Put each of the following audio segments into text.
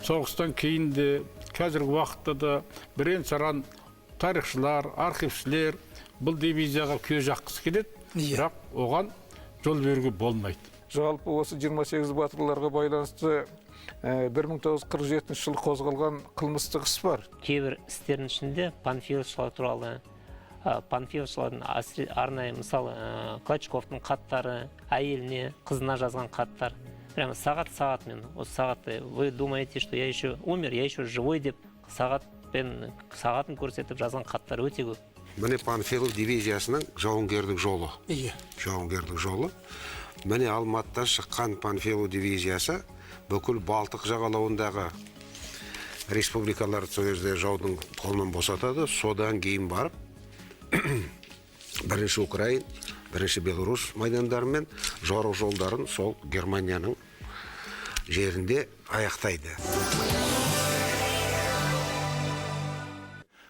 соғыстан кейін де, қазіргі уақытта да бірен-саран тарихшылар, архившілер бұл дивизияға көз жаққысы келеді, бірақ оған жол беруге болмайды. Жалпы осы 28 батырларға байланысты 1947 жылы қозғалған қылмыстық іс бар. Кейбір істердің ішінде панфиловшылар туралы, панфиловшылардың арнайы, мысалы, Клочковтың хаттары, әйеліне, қызына жазған хаттар. Прямо сағат-сағатмен, осы сағатты, вы думаете, что я еще умер, я еще живой деп, сағатын көрсетіп жазған хаттар өте көп. Міне Панфилов дивизиясының жауынгерлік жолы. Жауынгерлік жолы. Міне Алматыда шыққан Панфилов дивизиясы бүкіл Балтық жағалауындағы республикаларды сол жерде жаудың қолынан босатады. Содан кейін барып, бірінші Украин, бірінші Беларусь майдандарымен жорық жолдарын сол Германияның жерінде аяқтайды.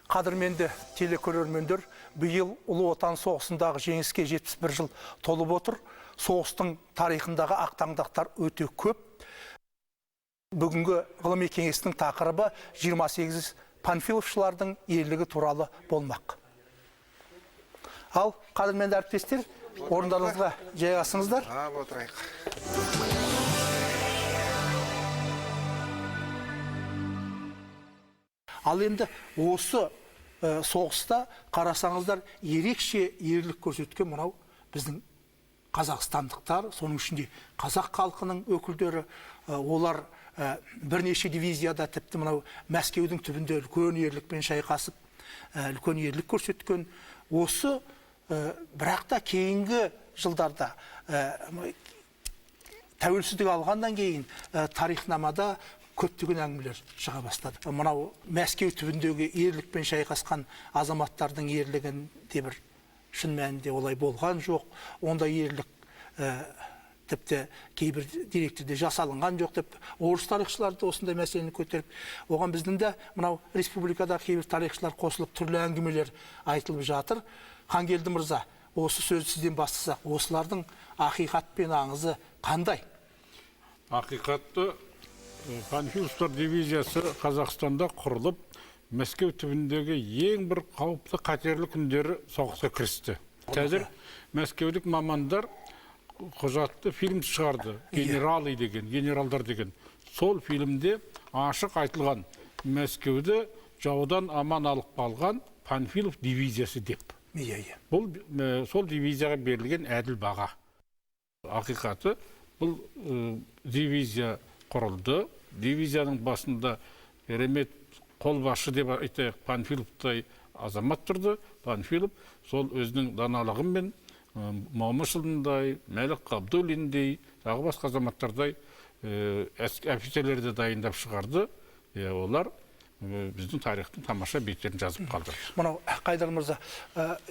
Қадірменді телекөрермендер, биыл Ұлы Отан соғысындағы жеңіске 71 жыл толып отыр. Соғыстың тарихындағы ақтаңдақтар өте көп. Бүгінгі ғылыми кеңестің тақырыбы 28 панфиловшылардың ерлігі туралы болмақ. Ал, қадірменді әріптестер, орындарыңызға жайғасыңыздар. Отырайық. Ал енді осы соғыста қарасаңыздар ерекше ерлік көрсеткен мынау біздің қазақстандықтар, соның ішінде қазақ халқының өкілдері, олар бірнеше дивизияда тіпті мынау Мәскеудің түбінде үлкен ерлікпен шайқасып, үлкен ерлік көрсеткен. Осы бірақ та кейінгі жылдарда тәуелсіздік алғаннан кейін тарихнамада көптеген әңгімелер шыға бастады. Мынау Мәскеу түбіндегі ерлікпен шайқасқан азаматтардың ерлігін де бір шын мәнінде олай болған жоқ. Онда ерлік тіпті кейбір деректерде жасалынған жоқ деп орыс тарихшылары да осындай мәселені көтеріп, оған біздің де мынау республикада кейбір тарихшылар қосылып түрлі әңгімелер айтылып жатыр. Хангелді мырза, осы сөзді сізден бастасақ, осылардың ақиқат пен аңызы қандай? Ақиқатты Панфиловшылар дивизиясы Қазақстанда құрылып, Мәскеу түбіндегі ең бір қауіпті қатерлі күндері соғысқа кірісті. Қазір мәскеулік мамандар құжатты фильм шығарды, генералы деген, генералдар деген. Сол фильмде ашық айтылған Мәскеуді жаудан аман алып қалған Панфилов дивизиясы деп. Бұл сол дивизияға берілген әділ баға. Ақиқаты бұл дивизия құрылды. Дивизияның басында керемет қолбасшы деп айтайық Панфиловтай азамат тұрды. Панфилов сол өзінің даналығымен Момышұлындай, Мәлік Қабдуллиндей, тағы басқа азаматтардай офицерлерді дайындап шығарды. Олар біздің тарихтың тамаша беттерін жазып қалды. Мынау Қайдар мырза,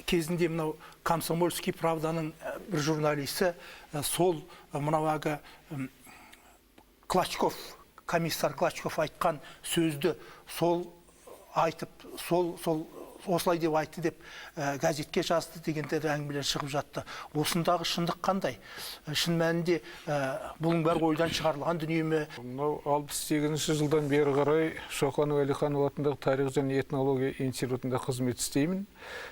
кезінде мынау Комсомольский правданың бір журналисі сол мынау ағы Клочков, комиссар Клочков айтқан сөзді сол айтып, осылай деп айтты деп газетке жазды дегендер әңгімелер шығып жатты. Осындағы шындық қандай? Шын мәнінде бұның бәрі ойдан шығарылған дүние ме? 68 жылдан бері қарай Шоқан Уәлиханов атындағы тарих және этнология институтында қызмет істеймін.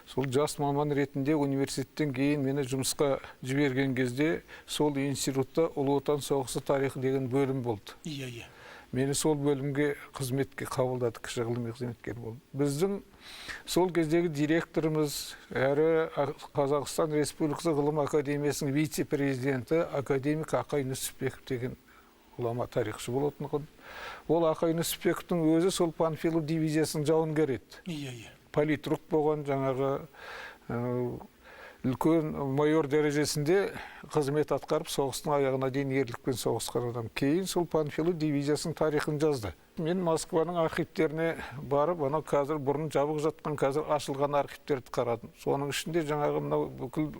Сол жас маман ретінде университеттен кейін мені жұмысқа жіберген кезде сол институтта Ұлы Отан соғысы тарихы деген бөлім болды. Мені сол бөлімге қызметке қабылдады, кіші ғылыми қызметкер болды. Біздің сол кездегі директорымыз, әрі Қазақстан Республикасы ғылым академиясының вице-президенті академик Ақай Нүсіпбеков деген ғұлама тарихшы болатын. Ол Ақай Нүсіпбековтың өзі сол Панфилов дивизиясының жауынгері еді. Политрук болған, жаңағы үлкен майор дәрежесінде қызмет атқарып, соғыстың аяғына дейін ерлікпен соғысқан адам. Кейін сол Панфилов дивизиясының тарихын жазды. Мен Москваның архивтеріне барып, ана қазір бұрын жабық жатқан, қазір ашылған архивтерді қарадым. Соның ішінде жаңағы мынау бүкіл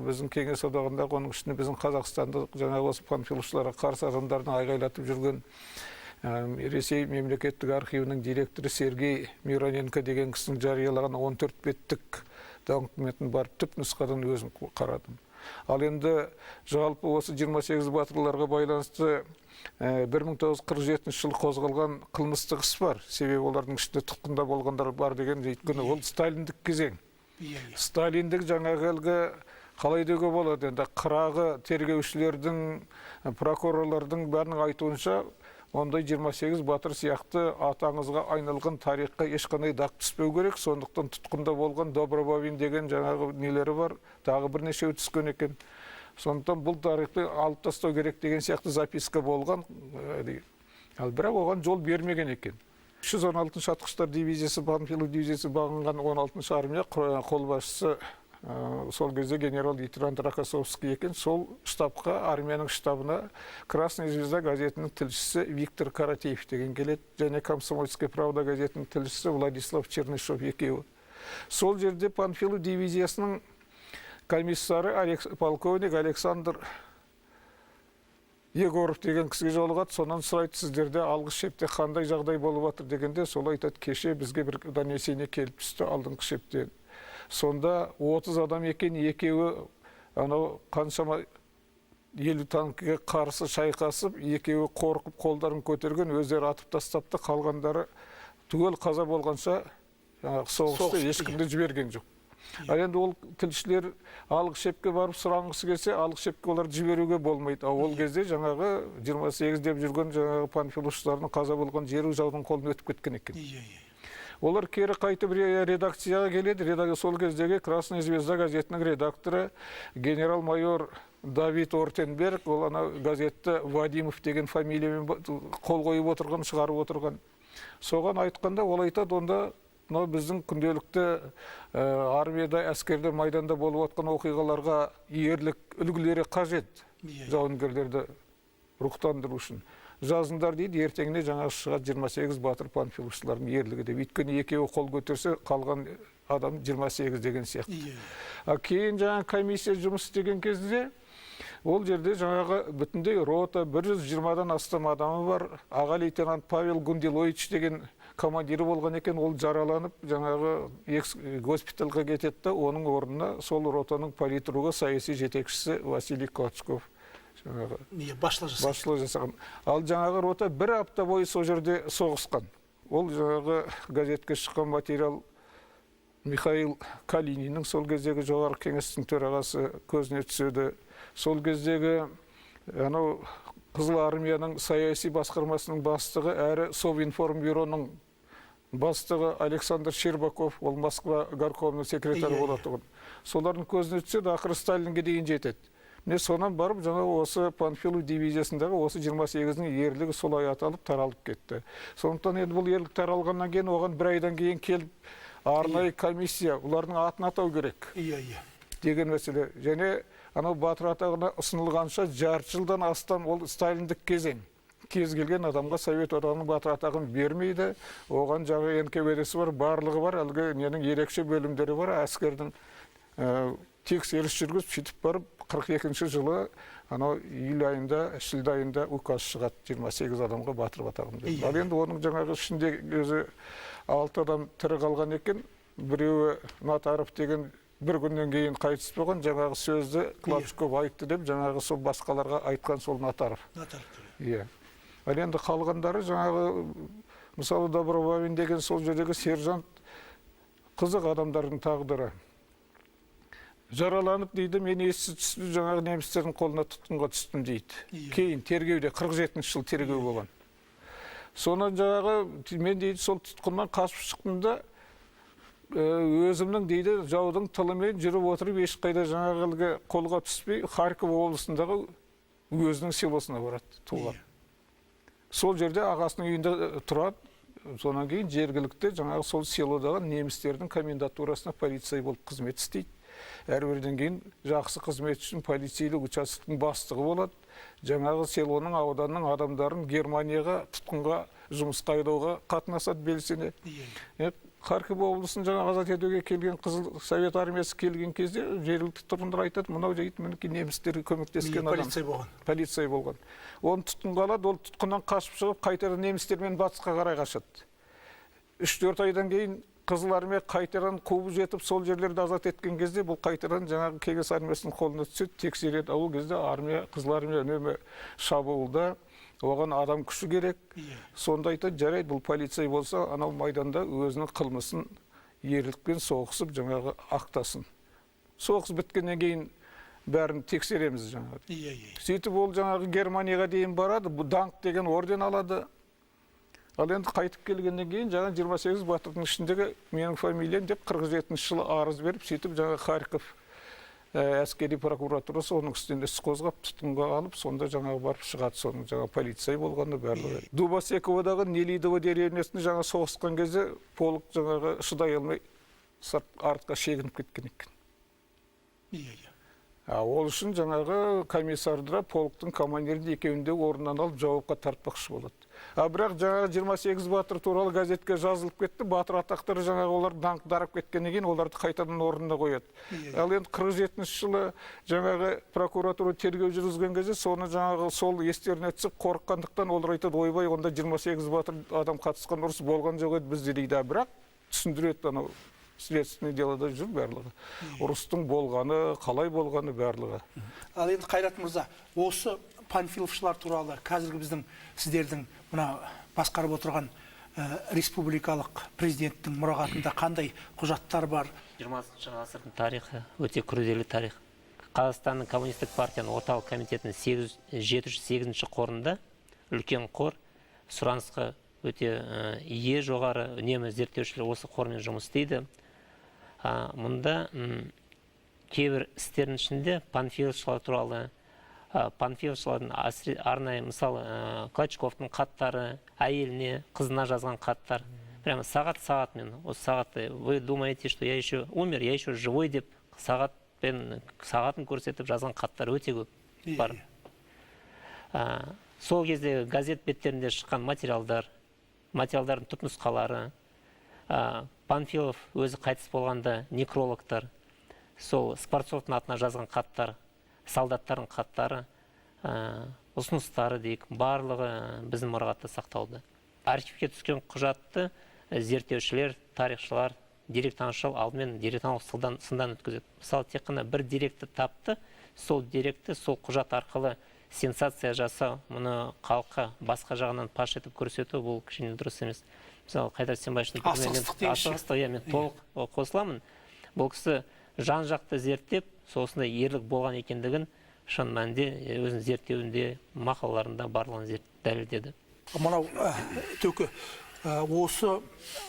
біздің кеңес одағындағы, оның ішінде біздің Қазақстанда жаңағы осы панфиловшыларға қарсы адамдардың айғайлатып жүрген Ресей мемлекеттік архивінің директоры Сергей Мироненко деген кісінің жариялаған 14 беттік документін барып түп нұсқадан өзім қарадым. Ал енді жалпы осы 28 батырларға байланысты 1947 жылы қозғалған қылмыстық іс бар. Себебі олардың ішінде тұтқында болғандар бар деген, өйткені ол сталиндік кезең. Сталиндік жаңағы әлгі қалай деуге болады, енді қырағы тергеушілердің, прокурорлардың бәрінің айтуынша, ондай 28 батыр сияқты атаңызға айналған тарихқа ешқандай дақ түспеу керек. Сондықтан тұтқында болған Добробавин деген жаңағы нелері бар, тағы бірнешеу түскен екен. Сондықтан бұл тарихты алып тастау керек деген сияқты записка болған. Ал бірақ оған жол бермеген екен. 316 атқыштар дивизиясы, Панфилов дивизиясы бағынған 16 армия қолбасшысы сол кезде генерал-лейтенант Рокоссовский екен. Сол штабқа, армияның штабына Красная звезда газетінің тілшісі Виктор Каратеев деген келеді, және Комсомольская правда газетінің тілшісі Владислав Чернышов екеуі. Сол жерде Панфилов дивизиясының комиссары полковник Александр Егоров деген кісіге жолығады. Сонан сұрайды, сіздерде алғы шепте қандай жағдай болып жатыр дегенде, сол айтады, кеше бізге бір донесение келіп түсті алдыңғы шептен. Сонда 30 адам екен, екеуі анау қаншама 50 танкіге қарсы шайқасып, екеуі қорқып қолдарын көтерген, өздері атып тастапты, қалғандары түгел қаза болғанша соғысты ешкімді жіберген жоқ. Ал енді ол тілшілер алғы шепке барып сұрағысы келсе, алғы шепке олар жіберуге болмайды. Ол кезде жаңағы 28 деп жүрген жаңағы панфиловшылардың қаза болған жері жаудың қолына өтіп кеткен екен. Олар кері қайтып редакцияға келеді. Сол кездегі Красная звезда газетінің редакторы генерал-майор Давид Ортенберг, ол ана газетті Вадимов деген фамилиямен қол қойып отырған, шығарып отырған. Соған айтқанда ол айтады, онда біздің күнделікті армияда, әскерде, майданда болып отқан оқиғаларға ерлік үлгілері қажет, жауынгерлерді рухтандыру үшін. Жазыңдар дейді, ертеңіне жаңағы шығады 28 батыр панфиловшылардың ерлігі деп. Өйткені екеуі қол көтерсе, қалған адам 28 деген сияқты. Кейін жаңағы комиссия жұмыс істеген кезде, ол жерде жаңағы бүтіндей рота 120-дан астам адамы бар. Аға лейтенант Павел Гунделович деген командирі болған екен, ол жараланып, жаңағы госпитальға кететті, оның орнына сол ротаның политругі саяси жетекшісі Василий Клочков басшылық жасаған. Ал жаңағы рота бір апта бойы сол жерде соғысқан. Ол жаңағы газетке шыққан материал Михаил Калининнің, сол кездегі жоғарғы кеңестің төрағасы, көзіне түседі. Сол кездегі Қызыл армияның саяси басқармасының бастығы, әрі Совинформбюроның бастығы Александр Щербаков, ол Москва горкомының секретары болады. Солардың көзіне түседі, ақыры Сталинге дейін жетеді. Міне сонан барып, жаңағы осы Панфилов дивизиясындағы осы 28-дің ерлігі солай аталып, таралып кетті. Сондықтан енді бұл ерлік таралғаннан кейін, оған бір айдан кейін келіп, арнайы комиссия, олардың атын атау керек деген мәселе. Және анау батыр атағына ұсынылғанша жарты жылдан астам ол сталиндік кезең. Кез келген адамға Совет одағының батыр атағын бермейді. Оған жаңа НКВД-сі бар, барлығы бар, әлгі ненің ерекше бөлімдері бар, әскердің тексеріс жүргізіп, сөйтіп барып 42 жылы анау июль айында, шілде айында указ шығады 28 адамға батыр атағын берді. Ал енді оның жаңағы ішінде өзі 6 адам тірі қалған екен. Біреуі Натаров деген бір күннен кейін қайтыс болған, жаңағы сөзді Клочков айтты деп, жаңағы сол басқаларға айтқан сол Натаров. Ал енді қалғандары жаңағы, мысалы Добробавин деген сол жердегі сержант, қызық адамдардың тағдыры. Жараланып дейді, мен есі түсті, жаңағы немістердің қолына тұтқынға түстім дейді. Кейін тергеуде 47 жыл тергеу болған. Сонан жаңағы мен дейді сол тұтқыннан қашып шықтым да, өзімнің дейді жаудың тылымен жүріп отырып, ешқайда жаңағы қолға түспей, Харьков облысындағы өзінің селосына барады, туған. Сол жерде ағасының үйінде тұрады. Сонан кейін жергілікті жаңағы сол селодағы немістердің комендатурасына полицей болып қызмет істейді. Әрбірден кейін жақсы қызмет үшін полицейлік участоктың бастығы болады. Жаңағы селоның, ауданның адамдарын Германияға тұтқынға жұмысқа айдауға қатынасады белсене. Харьков облысын жаңа азат етуге келген Қызыл Совет армиясы келген кезде жергілікті тұрғындар айтады, мынау жайт мінекей немістерге көмектескен адам. Полицей болған. Оны тұтқынға алады, ол тұтқыннан қашып шығып, қайтадан немістермен батысқа қарай қашады. 3-4 айдан кейін Қызыл армия қайтадан қуып жетіп сол жерлерді азат еткен кезде бұл қайтадан жаңағы кеңес армиясының қолына түседі, тексереді. Ол кезде қызыл армия үнемі шабуылда, оған адам күші керек. Сонда айтады, жарайды, бұл полицей болса, анау майданда өзінің қылмысын ерлікпен соғысып жаңағы ақтасын. Соғыс біткеннен кейін бәрін тексереміз жаңағы. Сөйтіп ол жаңағы Германияға дейін барады, бұл даңқ деген орден алады. Ал енді қайтып келгеннен кейін жаңа 28 батырдың ішіндегі менің фамилиям деп 47 жылы арыз беріп, сөйтіп жаңа Харьков әскери прокуратурасы оның үстінде іс қозғап, тұтқынға алып, сонда жаңағы барып шығады, соның жаңа полицей болғаны барлығы. Дубосеководағы Нелидово деревнясында жаңа соғысқан кезде полк жаңағы шыдай алмай артқа шегініп кеткен екен. Ол үшін жаңағы комиссардыра полктың командирді екеуінде орнынан алып жауапқа тартпақшы болады. Бірақ жаңағы 28 батыр туралы газетке жазылып кетті, батыр атақтары жаңағы олар даңқдарып кеткеннен кейін оларды қайтадан орнына қояды. Ал енді 47 жылы жаңағы прокуратура тергеу жүргізген кезде соны жаңағы сол естеріне түсіп қорыққандықтан олар айтады, ойбай, онда 28 батыр адам қатысқан ұрыс болған жоқ еді бізде дейді. Бірақ түсіндіреді, анау следственный делода жүр барлығы. Ұрыстың болғаны, қалай болғаны барлығы. Ал енді Қайрат мырза, осы панфиловшылар туралы қазіргі біздің сіздердің мына басқарып отырған республикалық президенттің мұрағатында қандай құжаттар бар? 20 ғасырдың тарихы өте күрделі тарих. Қазақстанның коммунистік партияның орталық комитетінің 708 қорында үлкен қор, сұранысқа өте ие жоғары, үнемі зерттеушілер осы қормен жұмыс істейді. Мұнда кейбір істердің ішінде панфиловшылар туралы, панфиловшылардың арнайы, мысалы, Клочковтың хаттары, әйеліне, қызына жазған хаттар, прямо сағат-сағатмен, осы сағатты, вы думаете, что я еще умер, я еще живой деп сағатын көрсетіп жазған хаттар өте көп бар. Сол кезде газет беттерінде шыққан материалдардың түпнұсқалары, Панфилов өзі қайтыс болғанда некрологтар, сол Скворцовтың атына жазған хаттар, солдаттардың хаттары, ұсыныстары дейік, барлығы біздің мұрағатта сақталды. Архивке түскен құжатты зерттеушілер, тарихшылар, деректанушылар алдымен деректанушылық сындан өткізеді. Мысалы, тек қана бір деректі тапты, сол деректі, сол құжат арқылы сенсация жасау, мұны халыққа басқа жағынан паш етіп көрсету, бұл кішкене дұрыс емес. Мысалы, Қайдар Сембаевичтың асығыстық, мен толық қосыламын. Бұл кісі жан-жақты зерттеп, осындай ерлік болған екендігін шын мәнінде өзінің зерттеуінде, мақалаларында барлығын дәлелдеді. Мынау Төке, осы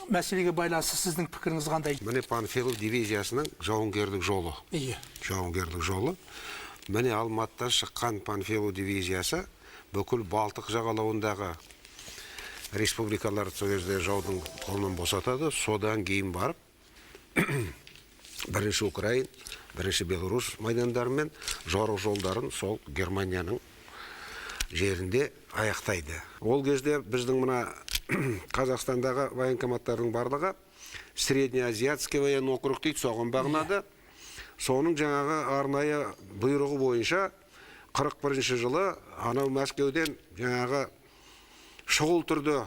мәселеге байланысты сіздің пікіріңіз қандай? Міне Панфилов дивизиясының жауынгерлік жолы. Жауынгерлік жолы. Міне Алматыдан шыққан Панфилов дивизиясы бүкіл Балтық жағалауындағы республикалар сол кезде жаудың қолынан босатады. Содан кейін барып бірінші Украин, бірінші Беларусь майдандарымен жорық жолдарын сол Германияның жерінде аяқтайды. Ол кезде біздің мына Қазақстандағы военкоматтардың барлығы Среднеазиатский военный округ дейді, соған бағынады. Соның жаңағы арнайы бұйрығы бойынша 41 жылы анау Мәскеуден жаңағы шұғыл түрде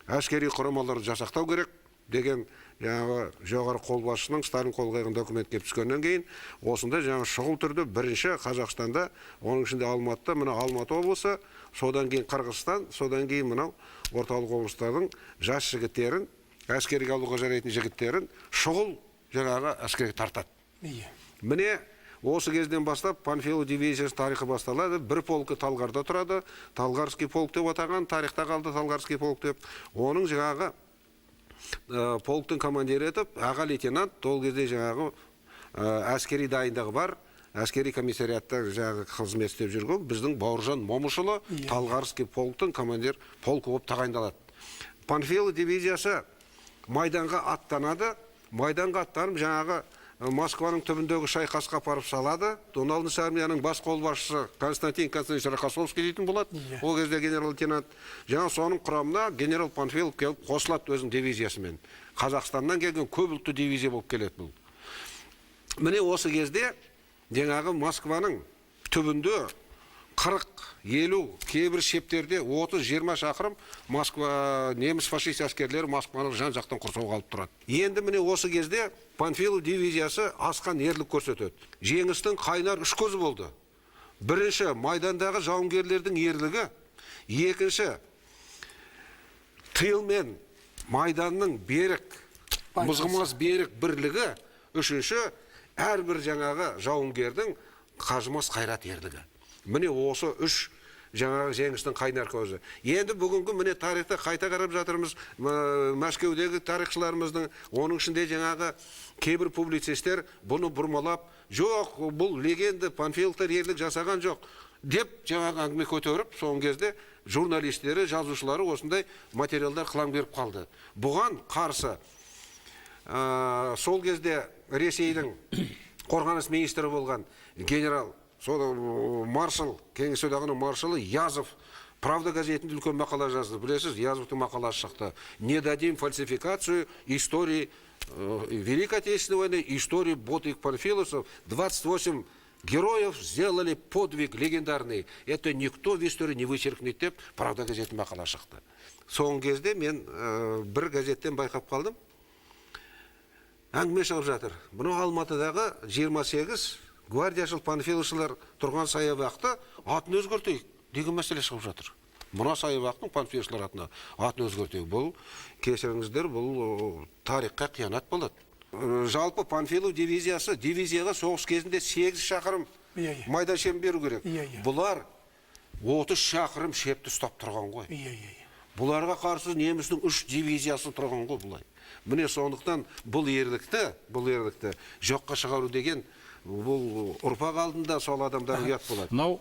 әскери құрамаларды жасақтау керек деген жаңағы жоғары қолбасшының Сталин қол қойған документ келіп түскеннен кейін осында жаңағы шұғыл түрде бірінші Қазақстанда, оның ішінде Алматыда, мына Алматы облысы, содан кейін Қырғызстан, содан кейін мынау орталық облыстардың жас жігіттерін, әскерге алуға жарайтын жігіттерін шұғыл жаңағы әскерге тартады. Міне осы кезден бастап Панфилов дивизиясы тарихы басталады. Бір полкі Талғарда тұрады. Талғарский полк деп атаған, тарихта қалды Талғарский полк деп. Оның жаңағы полктың командирі етіп, аға лейтенант, ол кезде жаңағы әскери дайындығы бар, әскери комиссариатта жаңағы қызмет істеп жүрген біздің Бауыржан Момышұлы Талғарский полктың командир полкі болып тағайындалады. Панфилов дивизиясы майданға аттанады. Майданға аттанып жаңағы Москваның түбіндегі шайқасқа апарып салады. Доналдыш армияның бас қолбасшысы Константин Константинович Рокоссовский дейтін болады. Ол кезде генерал-лейтенант. Жаңа соның құрамына генерал Панфилов келіп қосылады өзінің дивизиясымен. Қазақстаннан келген көпұлтты дивизия болып келеді бұл. Міне осы кезде жаңағы Москваның түбінде 40 50, кейбір шептерде 30-20 шақырым Москва, неміс фашист әскерлері Москваны жан жақтан құрсауға алып тұрады. Енді міне осы кезде Панфилов дивизиясы асқан ерлік көрсетеді. Жеңістің қайнар үш көзі болды. Бірінші, майдандағы жауынгерлердің ерлігі. Екінші, тыл мен майданның берік, мызғымас берік бірлігі. Үшінші, әрбір жаңағы жауынгердің қажымас қайрат ерлігі. Міне осы үш жаңағы жеңістің қайнар көзі. Енді бүгінгі міне тарихта қайта қарап жатырмыз. Мәскеудегі тарихшыларымыздың, оның ішінде жаңағы кейбір публицистер бұны бұрмалап, жоқ, бұл легенда, Панфиловтар ерлік жасаған жоқ деп жаңағы әңгіме көтеріп, соңғы кезде журналистері, жазушылары осындай материалдар қылаң беріп қалды. Бұған қарсы сол кезде Ресейдің қорғаныс министрі болған генерал маршал, Кеңес одағының маршалы Язов Правда газетінде үлкен мақала жазды. Білесіз, Язовтың мақаласы шықты. Не дадим фальсификацию истории Великой Отечественной войны, истории подвиг панфиловцев. 28 героев сделали подвиг легендарный. Это никто в истории не вычеркнет деп Правда газетінің мақала шықты. Соңғы кезде мен бір газеттен байқап қалдым. Әңгіме шығып жатыр. Бұны Алматыдағы 28 гвардияшыл панфиловшылар тұрған саябақты атын өзгертейік деген мәселе шығып жатыр. Мына саябақтың панфиловшылар атына атын өзгертейік. Бұл, кешіріңіздер, бұл тарихқа қиянат болады. Жалпы Панфилов дивизияға соғыс кезінде 8 шақырым майдан шебін беру керек. Бұлар 30 шақырым шепті ұстап тұрған ғой. Бұларға қарсы немістің 3 дивизиясы тұрған ғой бұлай. Міне сондықтан бұл ерлікті жоққа шығару деген бұл ұрпақ алдында сол адамдар ұят болады. Мынау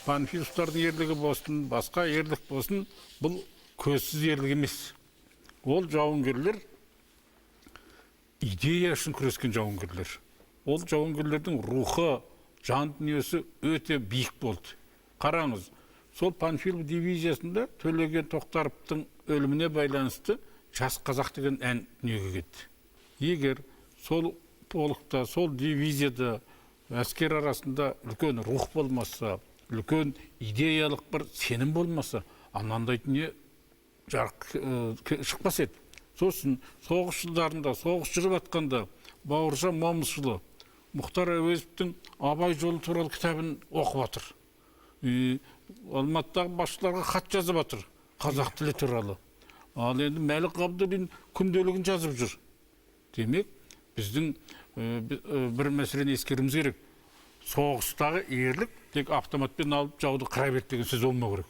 панфиловтардың ерлігі болсын, басқа ерлік болсын, бұл көзсіз ерлік емес. Ол жауынгерлер идея үшін күрескен жауынгерлер. Ол жауынгерлердің рухы, жан дүниесі өте биік болды. Қараңыз, сол Панфилов дивизиясында Төлеген Тоқтаровтың өліміне байланысты Жас қазақ деген ән дүниеге кетті. Егер сол полкта, сол дивизияда әскер арасында үлкен рух болмаса, үлкен идеялық бір сенім болмаса, анандай дүние жарық шықпас еді. Сосын соғыс жылдарында, соғыс жүріп атқанда Бауыржан Момышұлы Мұхтар Әуезовтің Абай жолы туралы кітабын оқып жатыр. Алматыдағы басшыларға хат жазып жатыр қазақ тілі туралы. Ал енді Мәлік Ғабдуллин күнделігін жазып жүр. Демек, біздің бір мәселені ескеруіміз керек. Соғыстағы ерлік тек автоматпен алып жауды қыра берді деген сөз болмау керек.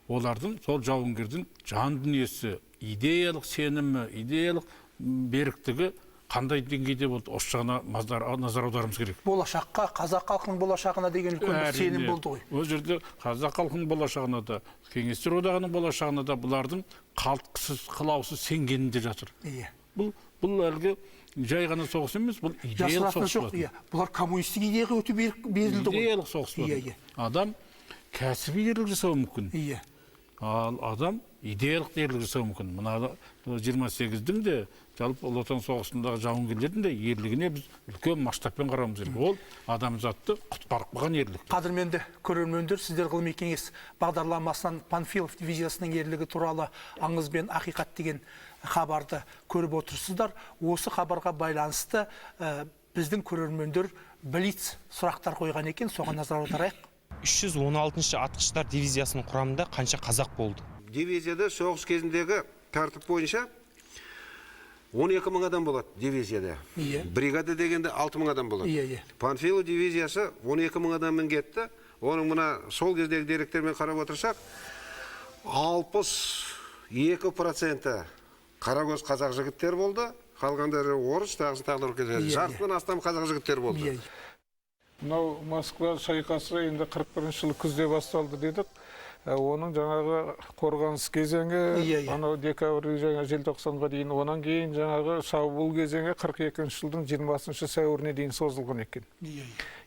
Олардың, сол жауынгердің жан дүниесі, идеялық сенімі, идеялық беріктігі қандай деңгейде болды, осы жағына назар аударуымыз керек. Болашаққа, қазақ халқының болашағына деген үлкен сенім болды ғой. Ол жерде қазақ халқының болашағына да, Кеңестер одағының болашағына да бұлардың қалтқысыз, қылаусыз сенгенінде жатыр. Бұл әлгі жай ғана соғыс емес, бұл идеялық соғыс болады. Бұлар коммунистік идеяға өте берілді ғой. Идеялық соғыс болады. Адам кәсіби ерлік жасауы мүмкін. Ал адам идеялық ерлік жасауы мүмкін. Мына 28-дің де, жалпы Ұлы Отан соғысындағы жауынгерлердің де ерлігіне біз үлкен масштабпен қарауымыз керек. Ол адамзатты құтқарып қалған ерлік. Қадірменді көрермендер, сіздер ғылыми кеңес бағдарламасынан Панфилов дивизиясының ерлігі туралы аңыз бен ақиқат деген хабарды көріп отырсыздар. Осы хабарға байланысты біздің көрермендер блиц сұрақтар қойған екен, соған назар аударайық. 316-шы атқыштар дивизиясының құрамында қанша қазақ болды? Дивизияда соғыс кезіндегі тәртіп бойынша 12 мың адам болады дивизияда. Бригада дегенде 6 мың адам болады. Панфилов дивизиясы 12 мың адаммен кетті. Оның мына сол кездегі деректермен қарап отырсақ, 62% қарагөз қазақ жігіттер болды. Қалғандары орыс, тағдыр жартыдан астам қазақ жігіттер болды. Мынау Москва шайқасы енді 41 жылы күзде басталды дедік. Оның жаңағы қорғаныс кезеңі, анау декабрь жаңа желтоқсанға дейін, онан кейін жаңағы шабуыл кезеңі 42 жылдың 20 сәуіріне дейін созылған екен.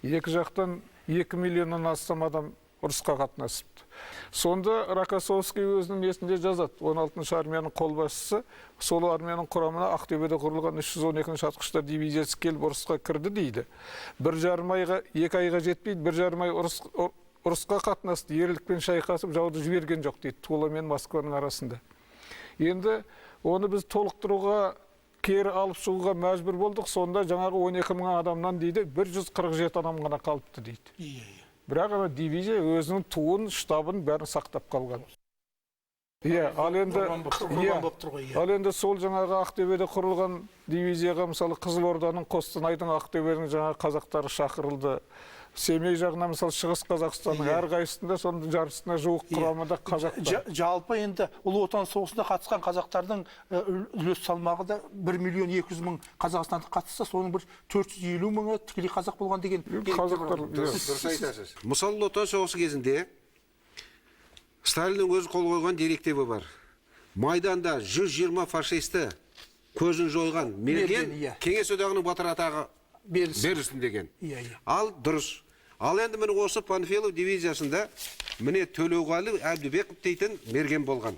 Екі жақтан 2 миллионнан астам адам ұрысқа қатынасыпты. Сонда Рокоссовский өзінің несінде жазады, 16-шы армияның қолбасшысы, сол армияның құрамына Ақтөбеде құрылған 312-ші атқыштар дивизиясы келіп ұрысқа кірді дейді. 2 айға жетпейді, 1,5 ай ұрысқа қатынасты, ерлікпен шайқасып, жауды жіберген жоқ дейді, Тула мен Москваның арасында. Енді оны біз толықтыруға, кері алып шығуға мәжбүр болдық. Сонда жаңағы 12 мың адамнан дейді, 147 адам ғана қалыпты дейді. Бірақ ана дивизия өзінің туын, штабын бәрін сақтап қалған. Ал енді сол жаңағы Ақтөбеде құрылған дивизияға, мысалы Қызылорданың, Қостанайдың, Ақтөбенің жаңағы қазақтары шақырылды. Семей жағына, мысалы Шығыс Қазақстанның әрқайсысында соның жарысына жуық құрамында қазақ бар. Жалпы енді Ұлы Отан соғысына қатысқан қазақтардың үлес салмағы да 1 миллион 200 мың қазақстандық қатысса, соның бір 450 мыңы тікелей қазақ болған деген қазақтар. Дұрыс айтасыз. Мысалы Ұлы Отан соғысы кезінде Сталиннің өзі қол қойған директиві бар. Майданда 120 фашисті көзін жойған мерген Кеңес одағының батыр атағы берілсін деген. Ал дұрыс. Ал енді міне осы Панфилов дивизиясында міне Төлеуғали Әбдібеков дейтін мерген болған.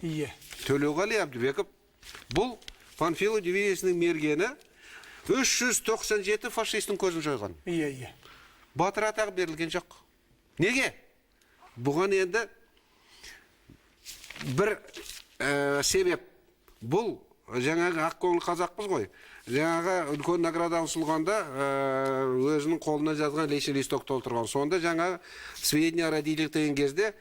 Төлеуғали Әбдібеков бұл Панфилов дивизиясының мергені 397 фашистің көзін жойған. Батыр атағы берілген жоқ. Неге? Бұған енді бір себеп. Бұл жаңағы ақкөңіл қазақпыз ғой. Жаңағы үлкен награда ұсынылғанда өзінің қолына жазған личный листок толтырған. Сонда жаңағы сведения о родителях деген кезде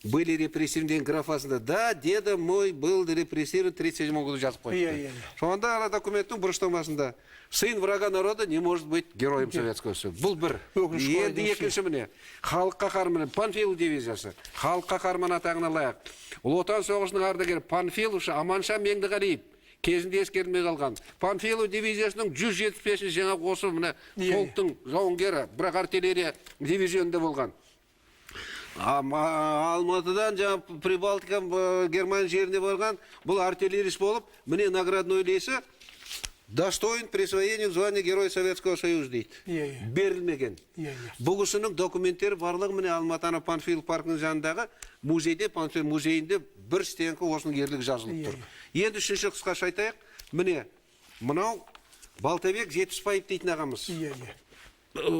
были репрессированы деген графасында. Да, деда мой был репрессирован 37 году жазып қойды. Сонда ана документтің бұрыштамасында сын врага народа не может быть героем Советского Союза. Бұл бір. Енді екінші міне. Халық қаһарманы Панфилов дивизиясы. Халық қаһарманы атағына лайық. Ұлы Отан соғысының ардагері Панфиловшы Аманша Меңдіғалиев кезінде ескерілмей қалған. Панфилов дивизиясының 175-ші жаңа осы міне полктың жауынгері, бірақ артиллерия дивизионында болған. Алматыдан жаңа Прибалтика Германия жеріне барған бұл артиллерист болып, міне наградной лесі достоин присвоения звания Героя Советского Союза дейді. Берілмеген. Бұл кісінің документтері барлығы міне Алматыны Панфилов паркінің жанындағы музейде, Панфилов музейінде бір стенкі осының ерлігі жазылып тұр. Енді үшінші қысқаша айтайық, міне мынау Балтабек Жетпісбаев дейтін ағамыз.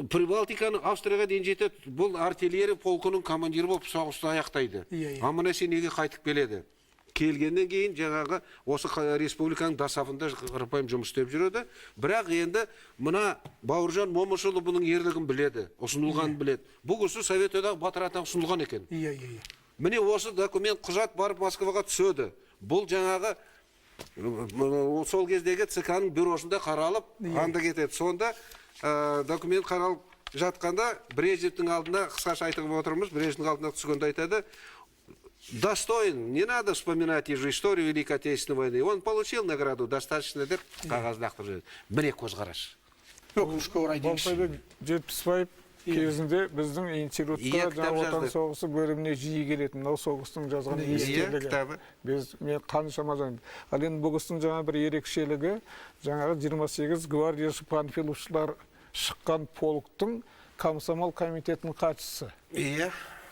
Прибалтиканың Австрияға дейін жетеді, бұл артиллерия полкының командирі болып соғысты аяқтайды. Амына неге қайтып келеді. Келгеннен кейін жаңағы осы республиканың дасафында қарапайым жұмыс істеп жүреді. Бірақ енді мына Бауыржан Момышұлы бұның ерлігін біледі, ұсынылғанын біледі. Бұл кісі Совет одағы батыр атағы ұсынылған екен. Міне осы документ құжат барып Москваға түседі. Бұл жаңағы сол кездегі ЦК-ның бюросында қаралып, анда кетеді. Сонда документ қаралып жатқанда Брежневтің алдына қысқаша айтып отырмыз. Брежневтің алдына түскенде айтады: достоин, не надо вспоминать историю Великой Отечественной войны. Он получил награду, достаточно деп қағаз лақтырып жүреді. Міне көзқарас. Балтабек Жетпісбаев кезінде біздің институтқа жаңа Отан соғысы бөліміне жиі келетін. Мынау соғыстың жазған естелігі. Мен қаншама жаздым. Ал енді бұл кісінің жаңа бір ерекшелігі, жаңағы 28 гвардияшы панфиловшылар шыққан полктың комсомол комитетінің хатшысы.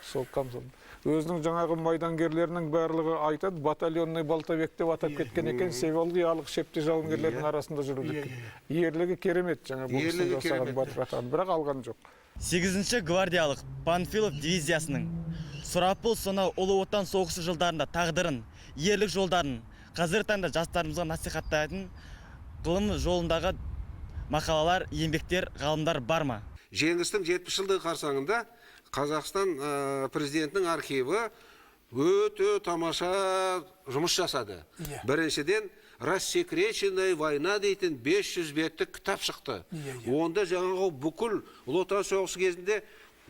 Сол комсомол. Өзінің жаңағы майдангерлерінің барлығы айтады, батальонный Балтабек деп атап кеткен екен, Севолгиялық шепті жауынгерлердің арасында жүрді. Ерлігі керемет жаңа бұл кісінің жасаған батыр атағын, бірақ алған жоқ. 8-ші гвардиялық Панфилов дивизиясының сұрапыл сонау Ұлы Отан соғысы жылдарында тағдырын, ерлік жолдарын қазіргі таңда жастарымызға насихаттайтын ғылым жолындағы мақалалар, еңбектер, ғалымдар бар ма? Жеңістің 70 жылдығы қарсаңында Қазақстан президентінің архиві өте тамаша жұмыс жасады. Біріншіден, рассекреченная война дейтін 500 беттік кітап шықты. Онда жаңағы бүкіл Ұлы Отан соғысы кезінде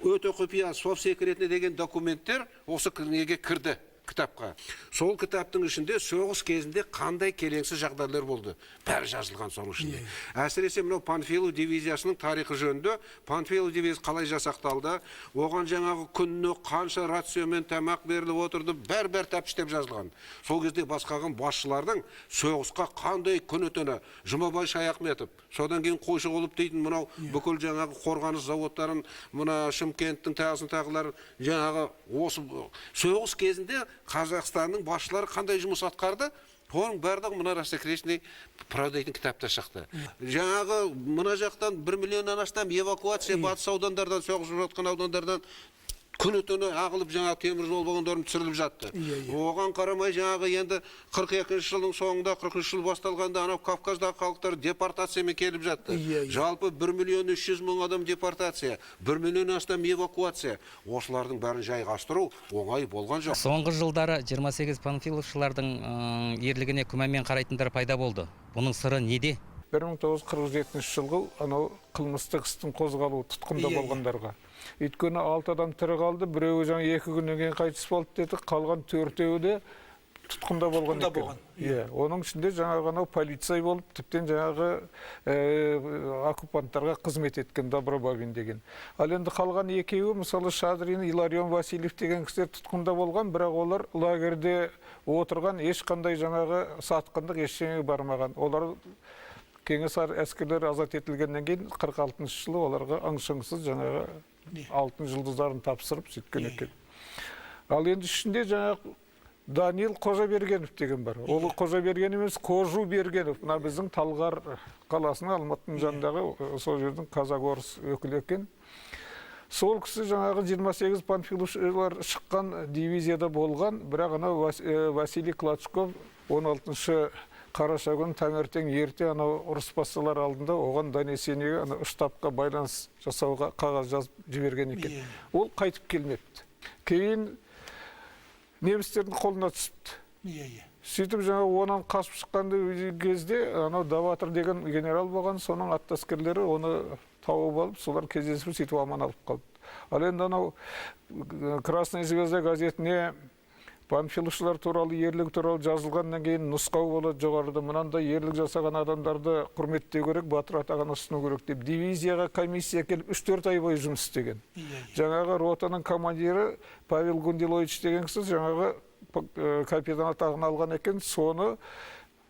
өте құпия совсекретіне деген документтер осы неге кірді кітапқа. Сол кітаптың ішінде соғыс кезінде қандай келеңсіз жағдайлар болды. Бәрі жазылған соның ішінде. Әсіресе мынау Панфилов дивизиясының тарихы жөнінде, Панфилов дивизиясы қалай жасақталды, оған жаңағы күніне қанша рациямен тамақ беріліп отырды, бәр тәптіштеп жазылған. Сол кезде басқарған басшылардың соғысқа қандай күні түні, Жұмабай Шаяхметов, содан кейін Қойшығұлов дейтін мынау бүкіл жаңағы қорғаныс заводтарын, мына Шымкенттің тағыларын жаңағы осы соғыс кезінде Қазақстанның басшылары қандай жұмыс атқарды, оның барлығы мына рассекреченный правда дейтін кітапта шықты. Жаңағы мына жақтан 1 миллионнан астам эвакуация батыс аудандардан, соғысып жатқан аудандардан күні түні ағылып жаңағы темір жол вагондары түсіріліп жатты. Оған қарамай жаңағы енді 42 жылдың соңында 40 жыл басталғанда анау Кавказдағы халықтар депортациямен келіп жатты. Жалпы 1.300.000 адам депортация, 1 миллион астам эвакуация. Осылардың бәрін жайғастыру оңай болған жоқ. Соңғы жылдары 28 панфиловшылардың ерлігіне күмәнмен қарайтындар пайда болды. Бұның сыры неде? 1947 жылғы анау қылмыстық істің қозғалуы тұтқында болғандарға. Өйткені 6 адам тірі қалды, біреуі жаңа 2 күннен кейін қайтыс болды деді, қалған 4-еуі де тұтқында болған екен. Оның ішінде жаңағы анау полицей болып, тіптен жаңағы оккупанттарға қызмет еткен Добробавин деген. Ал енді қалған 2-еуі, мысалы Шадрин, Иларион Васильев деген кісілер тұтқында болған, бірақ олар лагерде отырған, ешқандай жаңағы сатқындық ештеңеге бармаған. Олар Кеңес әскерлері азат етілгеннен кейін 46 жылы оларға аңшыңсыз жаңағы алтын жұлдыздарын тапсырып сөйткен екен. Ал енді ішінде жаңағы Даниил Қожабергенов деген бар. Ол Қожаберген емес, Қожубергенов. Мына біздің Талғар қаласының Алматының жанындағы сол жердің казак-орыс өкілі екен. Сол кісі жаңағы 28 панфиловшылар шыққан дивизияда болған, бірақ анау Василий Клочков 16 қараша күні таңертең ерте анау ұрыс басталар алдында оған донесениеге штабқа байланыс жасауға қағаз жазып жіберген екен. Ол қайтып келмепті. Кейін немістердің қолына түсіпті. Сөйтіп жаңа онан қашып шыққанды кезде анау Даватыр деген генерал болған, соның аттаскерлері оны тауып алып, солар кездесіп сөйтіп аман алып қалды. Ал енді анау Красная звезда газетіне панфиловшылар туралы, ерлік туралы жазылғаннан кейін нұсқау болады жоғарыда. Мынандай ерлік жасаған адамдарды құрметтеу керек, батыр атағын ұсыну керек деп. Дивизияға комиссия келіп 3-4 ай бойы жұмыс істеген. Жаңағы ротаның командирі Павел Гундилович деген кісі жаңағы капитан атағын алған екен. Соны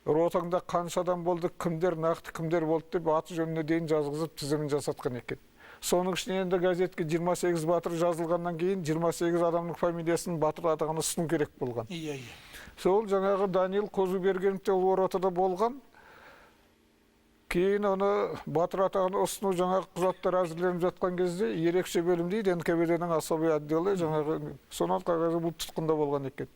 ротаңда қанша адам болды, кімдер нақты кімдер болды деп аты жөніне дейін жазғызып тізімін жасатқан екен. Соның ішіне енді газетке 28 батыр жазылғаннан кейін 28 адамның фамилиясын батыр атағына ұсыну керек болған. Сол жаңағы Даниил Қожабергенов те ол ротада болған. Кейін оны батыр атағына ұсыну жаңағы құжаттар әзірленіп жатқан кезде ерекше бөлім дейді, НКВД-ның особый отделы жаңағы сонан қағазы бұл тұтқында болған екен.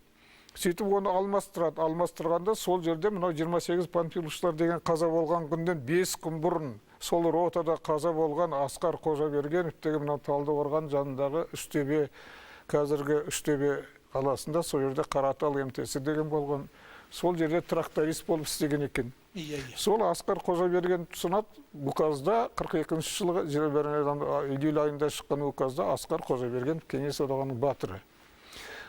Сөйтіп оны алмастырады. Алмастырғанда сол жерде мынау 28 панфиловшылар деген қаза болған күннен 5 күн бұрын сол ротада қаза болған Асқар Қожабергенов деген мынау Талдықорған жанындағы Үштөбе, қазіргі Үштөбе қаласында сол жерде Қаратал МТС деген болған. Сол жерде тракторист болып істеген екен. Сол Асқар Қожабергенов ұсынады указда 42 жылғы июль айында шыққан указда Асқар Қожабергенов Кеңес одағының батыры.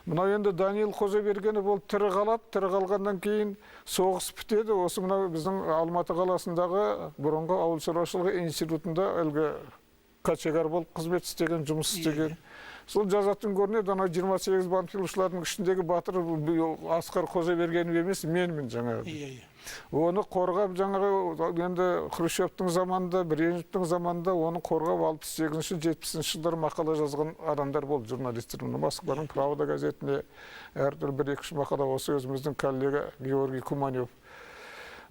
Мынау енді Даниил Қожабергенов ол тірі қалады, тірі қалғаннан кейін соғыс бітеді. Осы мынау біздің Алматы қаласындағы бұрынғы ауыл шаруашылығы институтында әлгі качегар болып қызмет істеген, жұмыс істеген. Сол жазатын көрінеді, анау 28 панфиловшылардың ішіндегі батыр Асқар Қожабергенов емес, менмін жаңағы. Оны қорғап жаңағы енді Хрущевтің заманында, Брежневтің заманында оны қорғап 68-70 жылдар мақала жазған адамдар болды, журналистер. Москваның Правда газетіне әртүрлі 1-2 мақала осы өзіміздің коллега Георгий Куманев.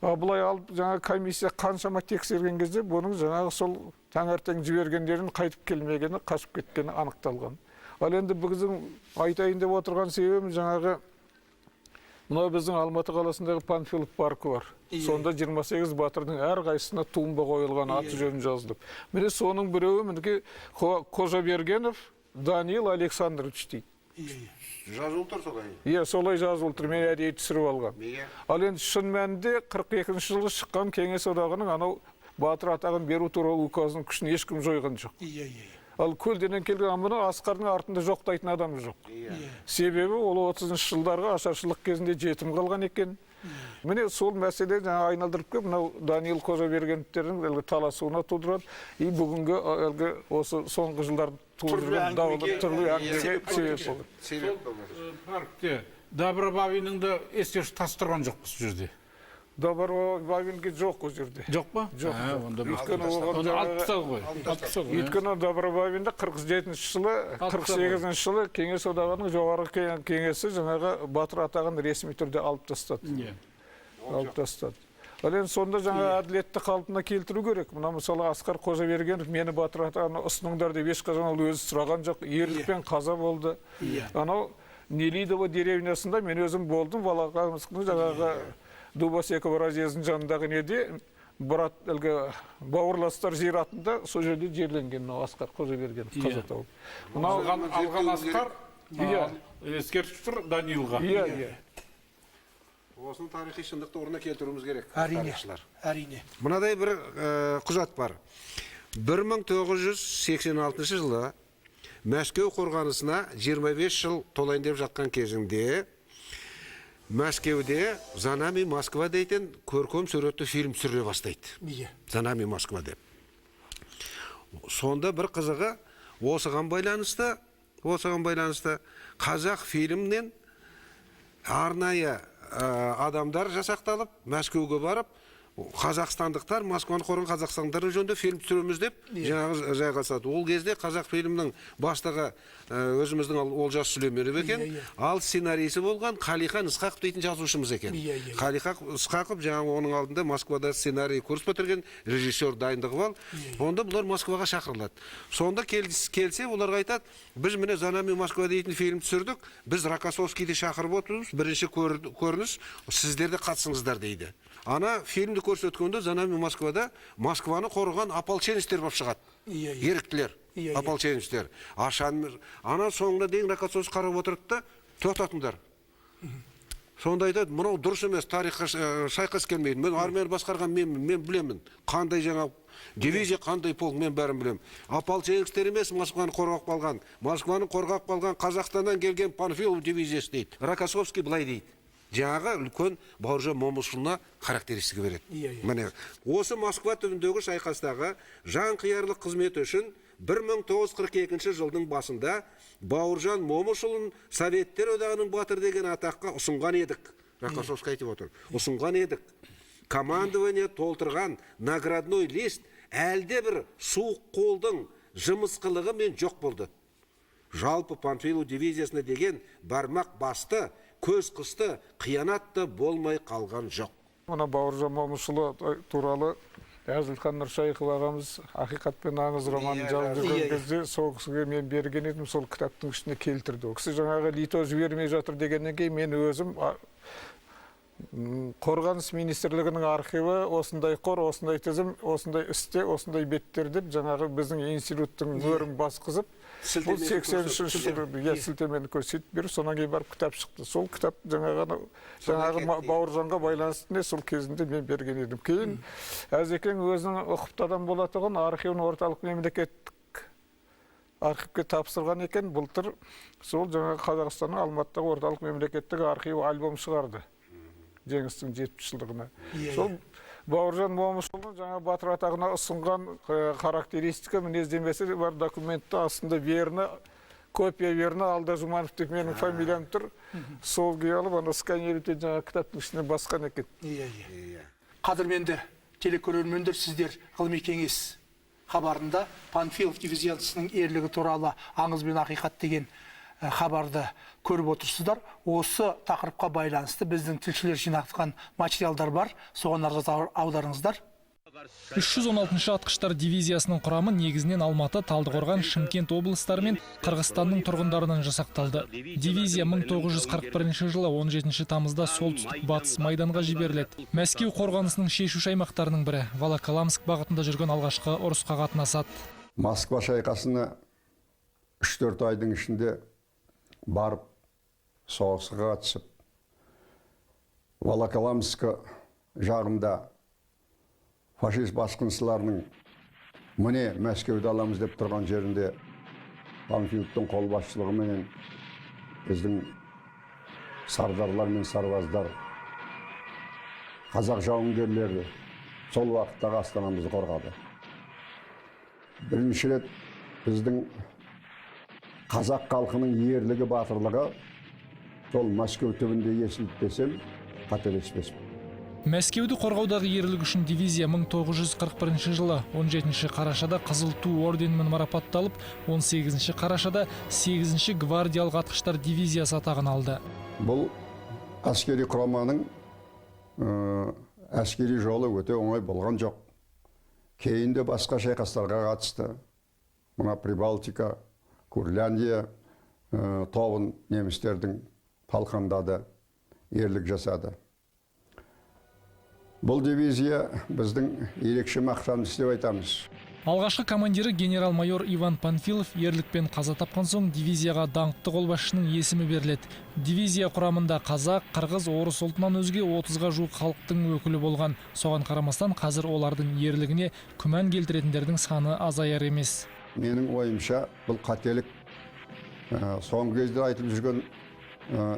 Бұлай алып жаңағы комиссия қаншама тексерген кезде бұның жаңағы сол таңертең жібергендерін қайтып келмегені, қашып кеткені анықталған. Ал енді біздің айтайын деп отырған себебім жаңағы мынау біздің Алматы қаласындағы Панфилов паркі бар. Сонда 28 батырдың әр қайсысына тумба қойылған, аты жөнін жазылып. Міне соның біреуі мінекей Қожабергенов Даниил Александрович дейді. Жазылып тұр солай. Солай жазылып тұр, мен әдейі түсіріп алған. Ал енді шын мәнінде 42 жылғы шыққан Кеңес одағының анау батыр атағын беру туралы указының күшін ешкім жойған жоқ. Ал көлденен келген мұны Асқардың артында жоқтайтын адам жоқ. Себебі ол 30-шы жылдарға ашаршылық кезінде жетім қалған екен. Міне сол мәселе жаңа айналдырып келіп, мынау Даниил Қожабергеновтердің таласуына тудырады. Бүгінгі осы соңғы жылдар тудырған түрлі әңгімеге себеп болады. Паркте Добробавиннің де естеш тастырған жоқ бұл жерде. Добробавинге жоқ ол жерде. Жоқ па? Жоқ. Оны алып тастады ғой. Өйткені Добробавинде 47-ші жылы, 48-ші жылы Кеңес одағының жоғарғы кеңесі жаңағы батыр атағын ресми түрде алып тастады. Ал енді сонда жаңа әділетті қалпына келтіру керек. Мына мысалы Асқар Қожабергенов мені батыр атаны ұсыныңдар деп ешқашан ол өзі сұраған жоқ. Ерлікпен қаза болды. Анау Нелидово деревнясында мен өзім болдым. Волоколамскінің жаңағы Дубосекова разъездің жанындағы неде брат әлгі бауырластар зиратында сол жерде жерленген мынау Асқар Қожабергенов қаза тауып. Мынау алған Асқар ескертіп тұр Данилға. Осының тарихи шындықты орнына келтіруіміз керек. Әрине. Мынадай бір құжат бар. 1986 жылы Мәскеу қорғанысына 25 жыл толайын деп жатқан кезінде Мәскеуде «Занами Москва» дейтін көркем суретті фильм түсіре бастайды. «Занами Москва» деп. Сонда бір қызығы осыған байланысты қазақ фильмнен арнайы адамдар жасақталып, Мәскеуге барып, қазақстандықтар, Москваны қорған қазақстандықтар жөнінде фильм түсіреміз деп жаңағы жайғасады. Ол кезде қазақ фильмнің бастығы өзіміздің Олжас Сүлейменов екен, ал сценарийсі болған Қалихан Ысқақов дейтін жазушымыз екен. Қалихан Ысқақов жаңағы оның алдында Москвада сценарий курс бітірген, режиссер дайындығы бар. Онда бұлар Москваға шақырылады. Сонда келсе, оларға айтады, біз міне «Занами Москва» дейтін фильм түсірдік, біз Рокоссовскийді шақырып отырмыз, бірінші көрініс, сіздер де қатысыңыздар дейді. Ана фильмді көрсеткенде «Занами Москвада» Москваны қорған ополченецтер болып шығады. Еріктілер, ополченецтер. Ана соңына дейін Рокоссовский қарап отырды да, тоқтатыңдар. Сонда айтады, мынау дұрыс емес, тарихқа шайқас келмейді. Мен армияны басқарған мен білемін. Қандай жаңа дивизия, қандай полк, мен бәрін білемін. Ополченецтер емес, Москваны қорғап қалған. Москваны қорғап қалған Қазақстаннан келген Панфилов дивизиясы дейді. Рокоссовский былай дейді. Жаңағы үлкен Бауыржан Момышұлына характеристика береді. Міне, осы Москва түбіндегі шайқастағы жан қиярлық қызметі үшін 1942 жылдың басында Бауыржан Момышұлын Советтер одағының батыр деген атаққа ұсынған едік. Рокоссовский айтып отыр. Ұсынған едік. Командование толтырған наградной лист әлде бір суық қолдың жымысқылығы мен жоқ болды. Жалпы Панфилов дивизиясына деген бармақ басты, көз қысты, қиянатты болмай қалған жоқ. Мына Бауыржан Момышұлы туралы Әзілхан Нұршайықов ағамыз «Ақиқат пен аңыз» романын жазып жүрген кезде сол кісіге мен берген едім, сол кітаптың ішіне келтірді. Ол кісі жаңағы лито жібермей жатыр дегеннен кейін мен өзім Қорғаныс министрлігінің архиві осындай қор, осындай тізім, осындай істе, осындай беттер деп жаңағы біздің институттың мөрін басқызып, бұл 83 жылы сілтемені көрсетіп беріп, сонан кейін барып кітап шықты. Сол кітап жаңағы Бауыржанға байланысты сол кезінде мен берген едім. Кейін Әзекең өзінің ұқыпты адам болатығын архивін орталық мемлекеттік архивке тапсырған екен. Былтыр сол жаңағы Қазақстанның Алматыдағы орталық мемлекеттік архиві альбом шығарды. Жеңістің 70 жылдығына. Сол Бауыржан Момышұлының жаңа батыр атағына ұсынған характеристика мінездемесі бар документті астында верні, копия верні, Алда Жұманов деп менің фамилиям тұр. Сол алып, ана сканерлеуден жаңа кітаптың ішіне басқан екен. Қадірменді телекөрермендер, сіздер ғылыми кеңес хабарында Панфилов дивизиясының ерлігі туралы «Аңыз бен ақиқат» деген хабарды көріп отырсыздар. Осы тақырыпқа байланысты біздің тілшілер жинақтаған материалдар бар. Соған назар аударыңыздар. 316 атқыштар дивизиясының құрамы негізінен Алматы, Талдықорған, Шымкент облыстары мен Қырғызстанның тұрғындарынан жасақталды. Дивизия 1941 жылы 17 тамызда солтүстік батыс майданға жіберіледі. Мәскеу қорғанысының шешуші аймақтарының бірі Волоколамск бағытында жүрген алғашқы ұрысқа қатынасады. Москва шайқасына 3-4 айдың ішінде барып соғысқа қатысып, Волоколамск жағында фашист басқыншыларының міне Мәскеуді аламыз деп тұрған жерінде Панфиловтың қолбасшылығымен біздің сардарлар мен сарбаздар, қазақ жауынгерлері сол уақыттағы астанамызды қорғады. Бірінші рет біздің қазақ халқының ерлігі, батырлығы сол Мәскеу түбінде естілді десем, қателеспеспін. Мәскеуді қорғаудағы ерлігі үшін дивизия 1941 жылы 17 қарашада Қызыл Ту орденімен марапатталып, 18 қарашада 8 гвардиялық атқыштар дивизиясы атағын алды. Бұл әскери құраманың әскери жолы өте оңай болған жоқ. Кейінде басқа шайқастарға қатысты. Мына Прибалтика, Курляндия тобын немістердің талқандады, ерлік жасады. Бұл дивизия біздің ерекше мақтанышты деп айтамыз. Алғашқы командирі генерал-майор Иван Панфилов ерлікпен қаза тапқан соң дивизияға даңқты қолбасшының есімі беріледі. Дивизия құрамында қазақ, қырғыз, орыс ұлтынан өзге 30-ға жуық халықтың өкілі болған. Соған қарамастан қазір олардың ерлігіне күмән келтіретіндердің саны азаяр емес. Менің ойымша бұл қателік. Соңғы кезде айтылып жүрген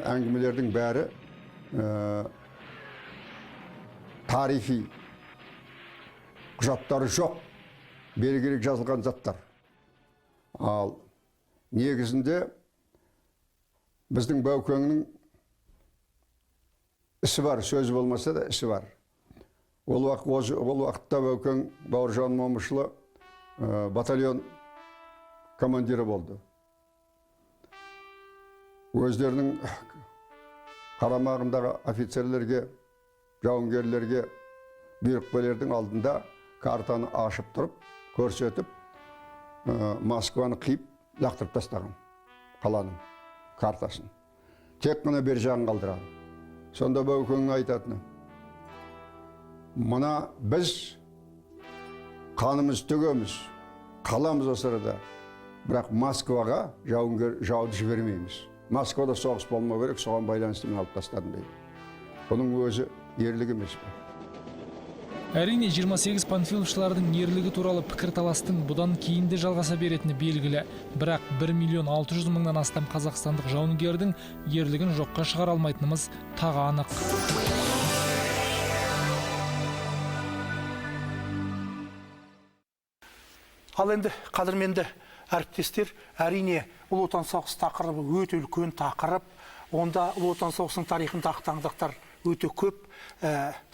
әңгімелердің бәрі тарихи құжаттары жоқ, белгілік жазылған заттар. Ал негізінде біздің Баукеңнің ісі бар, сөзі болмаса да ісі бар. Ол уақытта Баукең Бауыржан Момышұлы батальон командирі болды. Өздерінің қарамағындағы офицерлерге, жауынгерлерге бұйрық берердің алдында картаны ашып тұрып, көрсетіп, Москваны қиып, лақтырып тастаған қаланың картасын. Тек қана бер жағын қалдырған. Сонда Баукеңнің айтатыны: мына біз қанымыз төгеміз, қаламыз осы арада, бірақ Москваға жауды жібермейміз. Москвада соғыс болмау керек, соған байланысты мен алып тастадым дейді. Бұның өзі ерлік емес пе? Әрине 28 панфиловшылардың ерлігі туралы пікірталастың бұдан кейінде жалғаса беретіні белгілі. Бірақ 1.600.000-нан астам қазақстандық жауынгердің ерлігін жоққа шығара алмайтынымыз тағы анық. Ал енді қадірменді әріптестер, әрине Ұлы Отан соғысы тақырыбы өте үлкен тақырып. Онда Ұлы Отан соғысының тарихын тақтаңдақтар өте көп.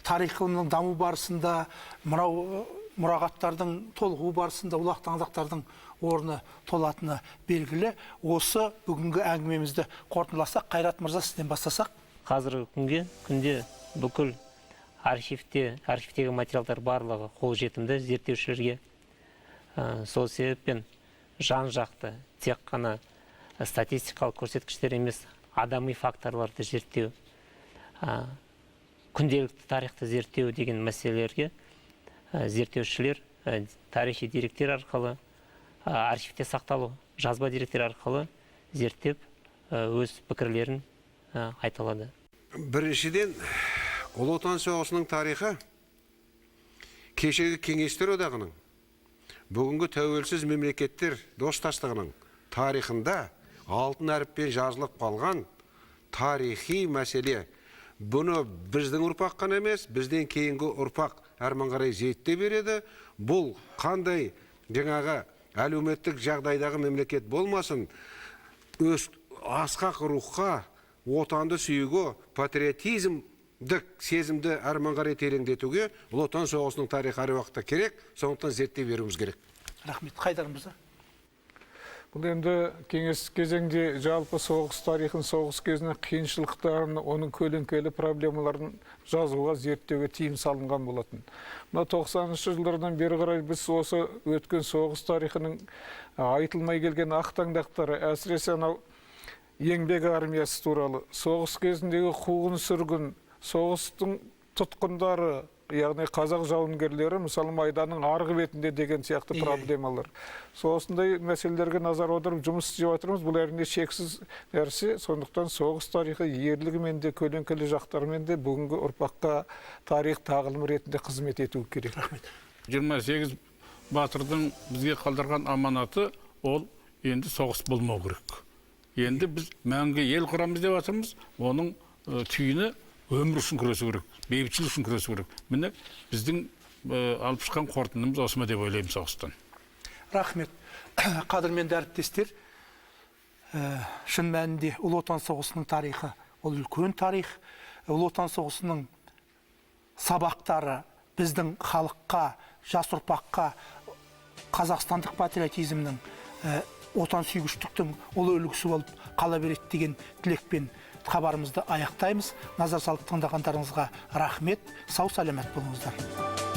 Тарихының даму барысында, мұрағаттардың толығу барысында Ұлы ақтаңдақтардың орны толатыны белгілі. Осы бүгінгі әңгімемізді қорытындыласақ, Қайрат мырза, сізден бастасақ. Қазіргі күнде бүкіл архивтегі материалдар барлығы қолжетімді зерттеушілерге. Сол себеппен жан-жақты тек қана статистикалық көрсеткіштер емес, адами факторларды зерттеу, күнделікті тарихты зерттеу деген мәселелерге зерттеушілер тарихи деректер арқылы, архивте сақталу жазба деректер арқылы зерттеп өз пікірлерін айта алады. Біріншіден, Ұлы Отан соғысының тарихы кешегі Кеңестер одағының, бүгінгі тәуелсіз мемлекеттер достастығының тарихында алтын әріппен жазылып қалған тарихи мәселе. Бұны біздің ұрпақ қана емес, бізден кейінгі ұрпақ әрмен қарай зерттей береді. Бұл қандай жаңағы әлеуметтік жағдайдағы мемлекет болмасын, өз асқақ рухқа, отанды сүюге, патриотизмдік сезімді әрмен қарай тереңдетуге Ұлы Отан соғысының тарихы әр уақытта керек, сондықтан зерттей беруіміз керек. Рахмет. Қайдарымызда? Бұл енді кеңестік кезеңде жалпы соғыс тарихын, соғыс кезінің қиыншылықтарын, оның көлеңкелі проблемаларын жазуға, зерттеуге тиым салынған болатын. Мына 90-шы жылдардан бері қарай біз осы өткен соғыс тарихының айтылмай келген ақтаңдақтары, әсіресе анау еңбек армиясы туралы, соғыс кезіндегі қуғын сүргін, соғыстың тұтқындары, яғни қазақ жауынгерлері, мысалы майданның арғы бетінде деген сияқты проблемалар. Осындай мәселелерге назар аударып жұмыс істеп жатырмыз. Бұл әрине шексіз нәрсе, сондықтан соғыс тарихы ерлігімен де, көлеңкелі жақтарымен де бүгінгі ұрпаққа тарих тағылымы ретінде қызмет ету керек. 28 батырдың бізге қалдырған аманаты ол енді соғыс болмау керек. Енді біз мәңгі ел құрамыз деп жатырмыз, оның түйіні өмір үшін күресу керек, бейбітшілік үшін күресу керек. Міне біздің алып шыққан қорытындымыз осыма деп ойлаймын соғыстан. Рахмет. Қадірменді әріптестер, шын мәнінде Ұлы Отан соғысының тарихы ол үлкен тарих. Ұлы Отан соғысының сабақтары біздің халыққа, жас ұрпаққа қазақстандық патриотизмнің, отан сүйгіштіктің ұлы үлгісі болып қала береді деген тілекпен хабарымызды аяқтаймыз. Назар салып тыңдағандарыңызға рахмет. Сау саламат болыңыздар.